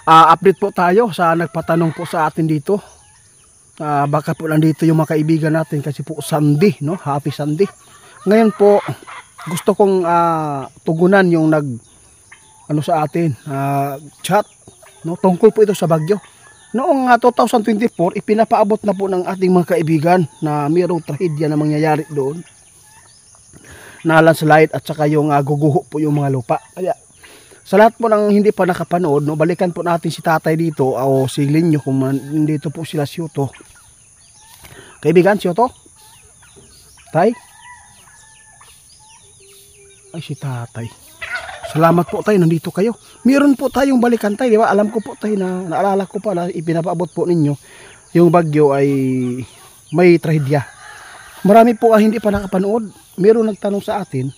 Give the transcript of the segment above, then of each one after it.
Update po tayo sa nagpatanong po sa atin dito. Baka po nandito yung mga kaibigan natin kasi po Sunday, no? Happy Sunday. Ngayon po gusto kong tugunan yung sa atin chat, no? Tungkol po ito sa bagyo. Noong 2024 ipinapaabot na po ng ating mga kaibigan na mayroong trahedya na mangyayari doon. Na landslide at saka yung guguho po yung mga lupa. Kaya sa lahat po ng hindi pa nakapanood, no, balikan po natin si tatay dito o si Linyo kung dito po sila si Otto. Kaibigan, si Otto? Tay? Ay, si tatay. Salamat po tayo, nandito kayo. Meron po tayong balikan tayo, di ba? Alam ko po tayo na naalala ko pa na ipinapaabot po ninyo yung bagyo ay may trahedya. Marami po hindi pa nakapanood. Meron nagtanong sa atin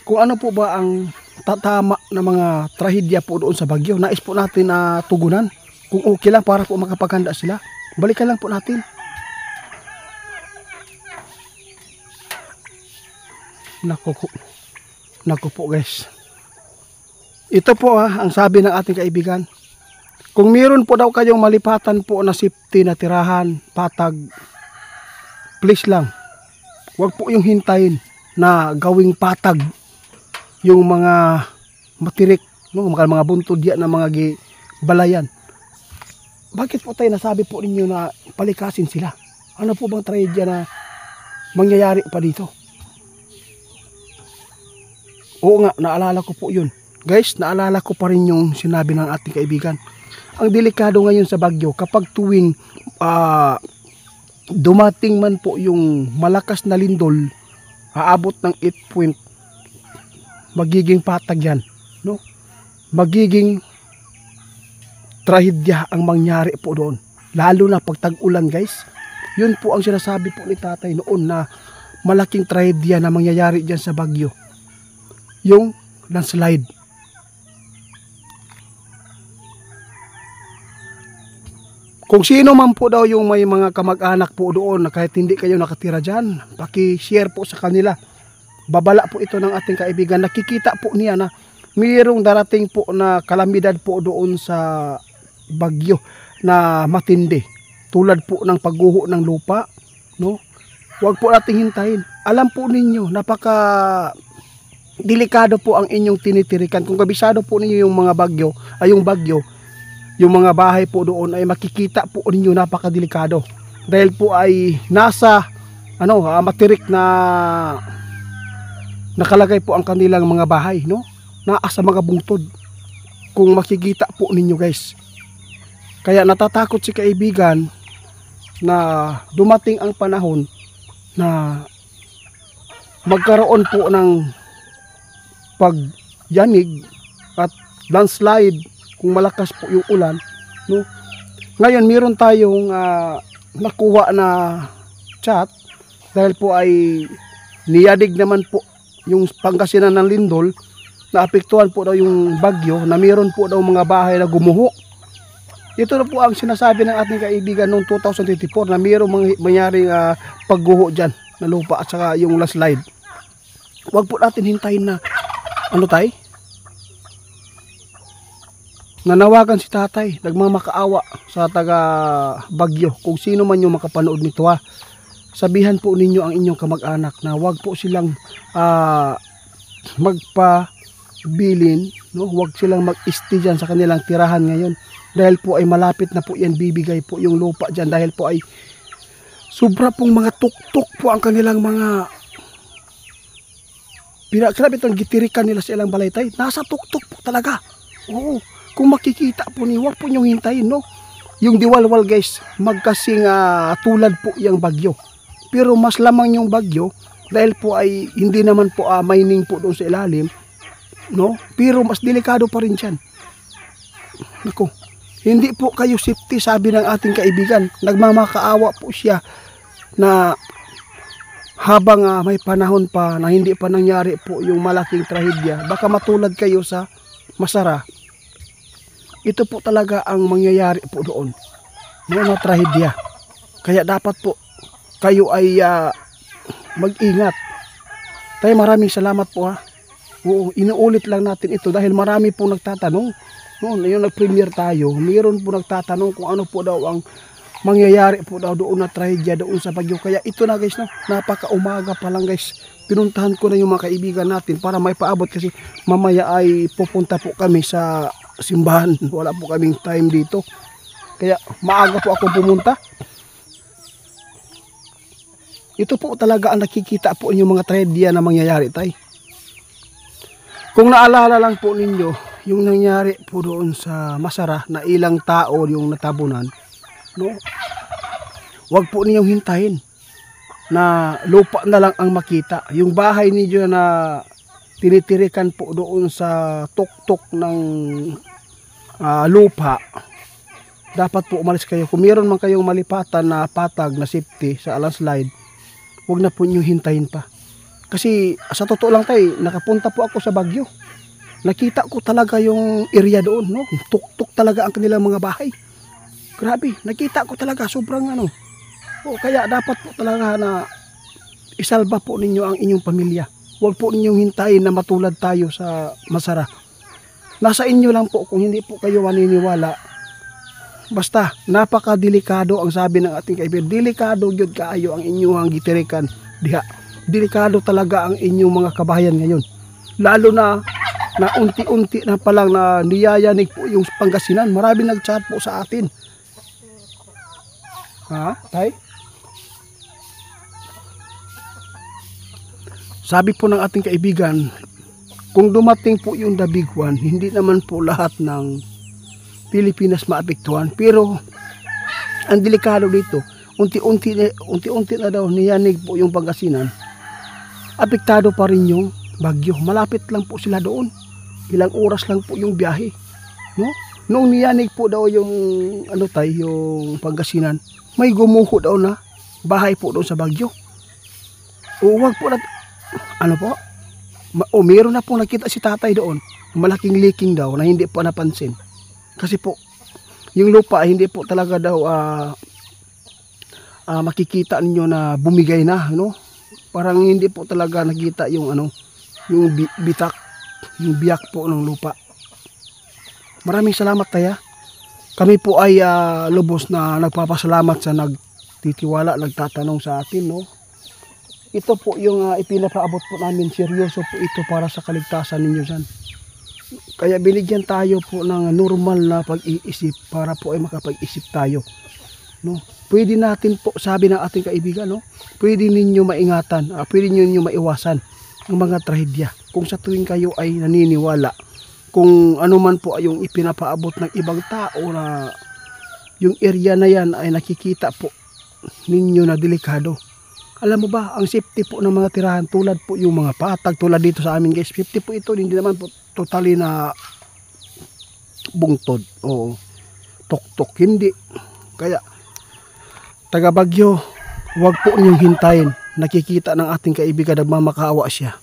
kung ano po ba ang tatama na mga trahedya po doon sa bagyo. Nais po natin na tugunan kung okay lang para po makapaganda sila. Balikan lang po natin. Naku po guys. Ito po ang sabi ng ating kaibigan. Kung meron po daw kayong malipatan po na safety na tirahan, patag, please lang, huwag po yung hintayin na gawing patag yung mga matirik, no? mga buntod yan na mga balayan. Bakit po tayo nasabi po ninyo na palikasin sila? Ano po bang trahedya na mangyayari pa dito? Oo nga, naalala ko po yun. Guys, naalala ko pa rin yung sinabi ng ating kaibigan. Ang delikado ngayon sa bagyo, kapag tuwing dumating man po yung malakas na lindol, aabot ng 8 point, magiging patag yan, no? Magiging trahedya ang mangyari po doon, lalo na pag tag-ulan guys. Yun po ang sinasabi po ni tatay noon na malaking trahedya na mangyayari dyan sa bagyo, yung landslide. Kung sino man po daw yung may mga kamag-anak po doon na kahit hindi kayo nakatira dyan, paki-share po sa kanila. Babala po ito ng ating kaibigan. Nakikita po niya na mayroong darating po na kalamidad po doon sa bagyo na matindi. Tulad po ng pagguho ng lupa, no? Huwag po nating hintayin. Alam po ninyo, napaka delikado po ang inyong tinitirikan. Kung kabisado po ninyo yung mga bagyo, yung mga bahay po doon ay makikita po ninyo napakadelikado. Dahil po ay nasa matirik na nakalagay po ang kanilang mga bahay, no? Naasa mga bungtod. Kung makikita po ninyo guys. Kaya natatakot si kaibigan na dumating ang panahon na magkaroon po ng pagyanig at landslide kung malakas po yung ulan, no? Ngayon meron tayong nakuha na chat dahil po ay niyadig naman po yung Pangasinan ng lindol, na apektuhan po daw yung bagyo, na meron po daw mga bahay na gumuho. Ito na po ang sinasabi ng ating kaibigan noong 2024 na mayroong mangyaring pagguho dyan na lupa at saka yung landslide. Huwag po natin hintayin na nanawagan si tatay, nagmamakaawa sa taga bagyo. Kung sino man yung makapanood nito sabihan po ninyo ang inyong kamag-anak na wag po silang magpabilin, no? Wag silang mag-stay dyan sa kanilang tirahan ngayon. Dahil po ay malapit na po yan bibigay po yung lupa dyan. Dahil po ay sobra pong mga tuktok po ang kanilang mga grabe itong gitirikan nila sa ilang balaytay. Nasa tuktok po talaga. Oo. Kung makikita po niyo, huwag po niyong hintayin, no? Yung diwalwal guys, magkasing tulad po yung bagyo. Pero mas lamang yung bagyo dahil po ay hindi naman po mining po doon sa ilalim, no? Pero mas delikado pa rin dyan. Naku, hindi po kayo safety, sabi ng ating kaibigan. Nagmamakaawa po siya na habang may panahon pa na hindi pa nangyari po yung malaking trahedya, baka matulad kayo sa Masara. Ito po talaga ang mangyayari po doon, mga trahedya. Kaya dapat po kayo ay mag-ingat. Tayo, maraming salamat po Oo, inuulit lang natin ito dahil marami po nagtatanong noon yung nag-premiere tayo, mayroon po nagtatanong kung ano po daw ang mangyayari po daw doon na trahedya doon sa Bagyo. Kaya ito na guys, no, napaka-umaga pa lang guys. Pinuntahan ko na yung mga kaibigan natin para may paabot kasi mamaya ay pupunta po kami sa simbahan. Wala po kaming time dito. Kaya maaga po ako pumunta. Ito po talaga ang nakikita po yung mga trahedya na mangyayari tay. Kung naalala lang po ninyo, yung nangyari po doon sa Masara na ilang tao yung natabunan, no? Huwag po ninyong hintayin na lupa na lang ang makita. Yung bahay ninyo na tinitirikan po doon sa tuktok ng lupa, dapat po umalis kayo. Kung meron man kayong malipatan na patag na safety sa landslide, huwag na po niyo hintayin pa. Kasi sa totoo lang tayo, nakapunta po ako sa Bagyo. Nakita ko talaga yung area doon, no? Tuktok talaga ang kanilang mga bahay. Grabe, nakita ko talaga sobrang ano. O kaya dapat po talaga na isalba po ninyo ang inyong pamilya. Huwag po ninyong hintayin na matulad tayo sa Masara. Nasa inyo lang po kung hindi po kayo maniniwala. Basta napakadelikado ang sabi ng ating kaibigan. Delikado gyud kaayo ang inyong gitirikan diha. Delikado talaga ang inyong mga kabahayan ngayon. Lalo na unti-unti na palang na niyayanig po yung Pangasinan. Marami nag-chat po sa atin. Ha, tay? Sabi po ng ating kaibigan, kung dumating po yung The Big One, hindi naman po lahat ng Pilipinas maapektuhan. Pero ang delikado dito, unti-unti na daw niyanig po yung Pangasinan. Apektado pa rin yung Bagyo. Malapit lang po sila doon. Ilang oras lang po yung biyahe. No? Nung niyanig po daw yung yung Pangasinan, may gumuho daw na bahay po doon sa Bagyo. O wag po meron na po nakita si tatay doon. Malaking leaking daw na hindi po napansin. Kasi po, yung lupa hindi po talaga daw makikita ninyo na bumigay na, no? Parang hindi po talaga nakita yung yung biyak po ng lupa. Maraming salamat taya. Kami po ay lubos na nagpapasalamat sa nagtitiwala, nagtatanong sa atin, no? Ito po yung ipinapaabot po namin. Seryoso po ito para sa kaligtasan ninyo dyan. Kaya binigyan tayo po ng normal na pag-iisip para po ay makapag-isip tayo, no? Pwede natin po, sabi ng ating kaibigan, no? Pwede ninyo maingatan, pwede ninyo maiwasan ang mga trahedya kung sa tuwing kayo ay naniniwala. Kung ano man po ay yung ipinapaabot ng ibang tao na yung area na yan ay nakikita po ninyo na delikado. Alam mo ba, ang safety po ng mga tirahan tulad po yung mga patag, tulad dito sa amin guys, 50 po ito, hindi naman po totally na bungtod o tuktok, hindi. Kaya taga Bagyo, huwag po niyong hintayin. Nakikita ng ating kaibigan, nagmamakaawa siya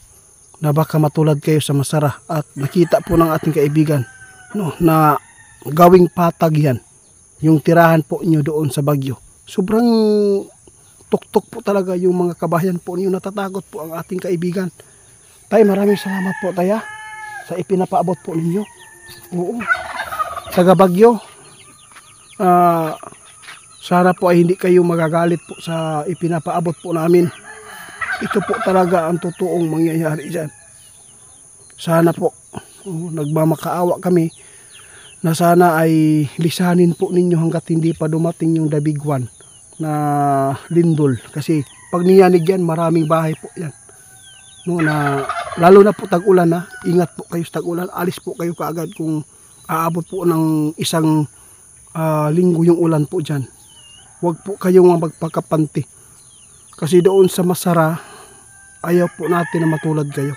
na baka matulad kayo sa Masara, at nakita po ng ating kaibigan, no, na gawing patag yan yung tirahan po niyo doon sa Bagyo. Sobrang tuktok po talaga yung mga kabahayan po niyo, natatakot po ang ating kaibigan. Tay, maraming salamat po taya sa ipinapaabot po ninyo. Oo, taga Bagyo, sana po ay hindi kayo magagalit po sa ipinapaabot po namin. Ito po talaga ang totoong mangyayari dyan. Sana po, nagmamakaawa kami na sana ay lisanin po ninyo hanggat hindi pa dumating yung The Big One na lindol. Kasi pag niyanig yan, maraming bahay po yan. No, na, lalo na po tag-ulan na, ingat po kayo sa tag-ulan. Alis po kayo kaagad kung aabot po ng isang linggo yung ulan po dyan. Huwag po kayong magpakapanti. Kasi doon sa Masara, ayaw po natin na matulad kayo.